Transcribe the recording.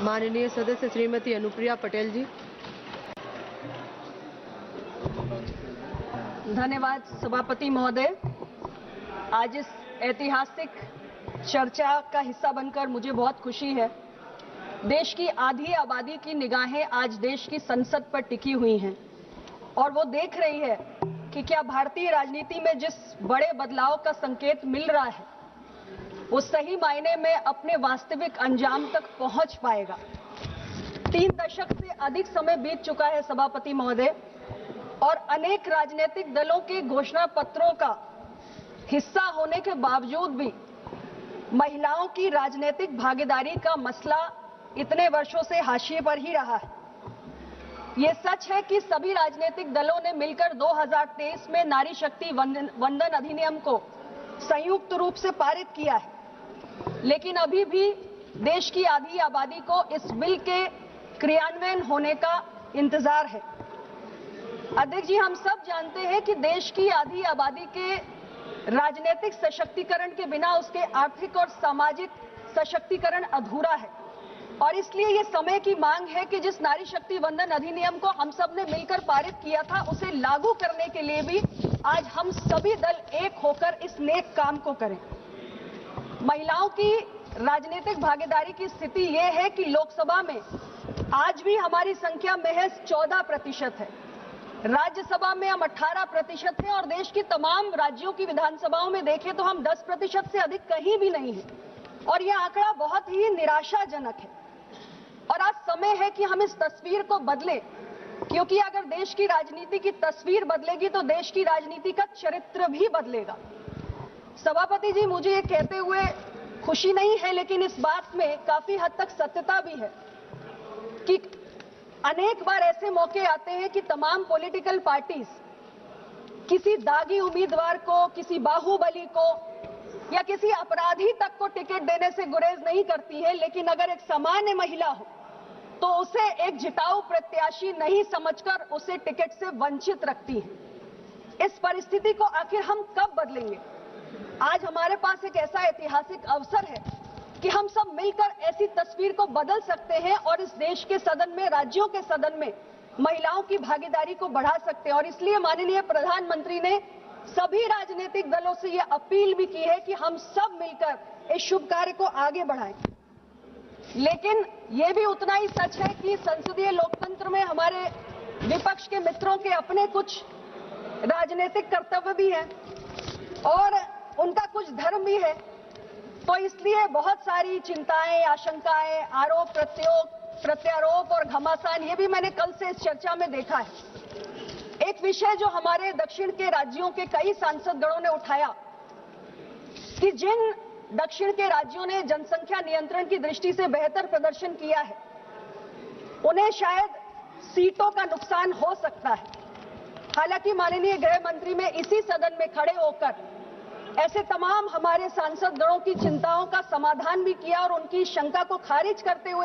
माननीय सदस्य श्रीमती अनुप्रिया पटेल जी। धन्यवाद सभापति महोदय। आज इस ऐतिहासिक चर्चा का हिस्सा बनकर मुझे बहुत खुशी है। देश की आधी आबादी की निगाहें आज देश की संसद पर टिकी हुई हैं और वो देख रही है कि क्या भारतीय राजनीति में जिस बड़े बदलाव का संकेत मिल रहा है वो सही मायने में अपने वास्तविक अंजाम तक पहुंच पाएगा। 3 दशक से अधिक समय बीत चुका है सभापति महोदय और अनेक राजनीतिक दलों के घोषणा पत्रों का हिस्सा होने के बावजूद भी महिलाओं की राजनीतिक भागीदारी का मसला इतने वर्षों से हाशिए पर ही रहा है। ये सच है कि सभी राजनीतिक दलों ने मिलकर 2023 में नारी शक्ति वंदन अधिनियम को संयुक्त रूप से पारित किया है, लेकिन अभी भी देश की आधी आबादी को इस बिल के क्रियान्वयन होने का इंतजार है। अध्यक्ष जी, हम सब जानते हैं कि देश की आधी आबादी के राजनीतिक सशक्तिकरण के बिना उसके आर्थिक और सामाजिक सशक्तिकरण अधूरा है और इसलिए ये समय की मांग है कि जिस नारी शक्ति वंदन अधिनियम को हम सब ने मिलकर पारित किया था उसे लागू करने के लिए भी आज हम सभी दल एक होकर इस नेक काम को करें। महिलाओं की राजनीतिक भागीदारी की स्थिति ये है कि लोकसभा में आज भी हमारी संख्या महज 14% है, राज्यसभा में हम 18% हैं और देश की तमाम राज्यों की विधानसभाओं में देखें तो हम 10% से अधिक कहीं भी नहीं हैं और यह आंकड़ा बहुत ही निराशाजनक है। और आज समय है कि हम इस तस्वीर को बदलें, क्योंकि अगर देश की राजनीति की तस्वीर बदलेगी तो देश की राजनीति का चरित्र भी बदलेगा। सभापति जी, मुझे ये कहते हुए खुशी नहीं है, लेकिन इस बात में काफी हद तक सत्यता भी है कि अनेक बार ऐसे मौके आते हैं कि तमाम पॉलिटिकल पार्टीज किसी दागी उम्मीदवार को, किसी बाहुबली को या किसी अपराधी तक को टिकट देने से गुरेज नहीं करती है, लेकिन अगर एक सामान्य महिला हो तो उसे एक जिताऊ प्रत्याशी नहीं समझकर उसे टिकट से वंचित रखती है। इस परिस्थिति को आखिर हम कब बदलेंगे? आज हमारे पास एक ऐसा ऐतिहासिक अवसर है कि हम सब मिलकर ऐसी तस्वीर को बदल सकते हैं और इस देश के सदन में, राज्यों के सदन में महिलाओं की भागीदारी को बढ़ा सकते हैं। और इसलिए माननीय प्रधानमंत्री ने सभी राजनीतिक दलों से यह अपील भी की है कि हम सब मिलकर इस शुभ कार्य को आगे बढ़ाएं। लेकिन यह भी उतना ही सच है कि संसदीय लोकतंत्र में हमारे विपक्ष के मित्रों के अपने कुछ राजनीतिक कर्तव्य भी हैं और उनका कुछ धर्म भी है, तो इसलिए बहुत सारी चिंताएं, आशंकाएं, आरोप प्रत्यारोप और घमासान ये भी मैंने कल से इस चर्चा में देखा है। एक विषय जो हमारे दक्षिण के राज्यों के कई सांसदगणों ने उठाया कि जिन दक्षिण के राज्यों ने जनसंख्या नियंत्रण की दृष्टि से बेहतर प्रदर्शन किया है उन्हें शायद सीटों का नुकसान हो सकता है। हालांकि माननीय गृह मंत्री में इसी सदन में खड़े होकर ऐसे तमाम हमारे सांसदगणों की चिंताओं का समाधान भी किया और उनकी शंका को खारिज करते हुए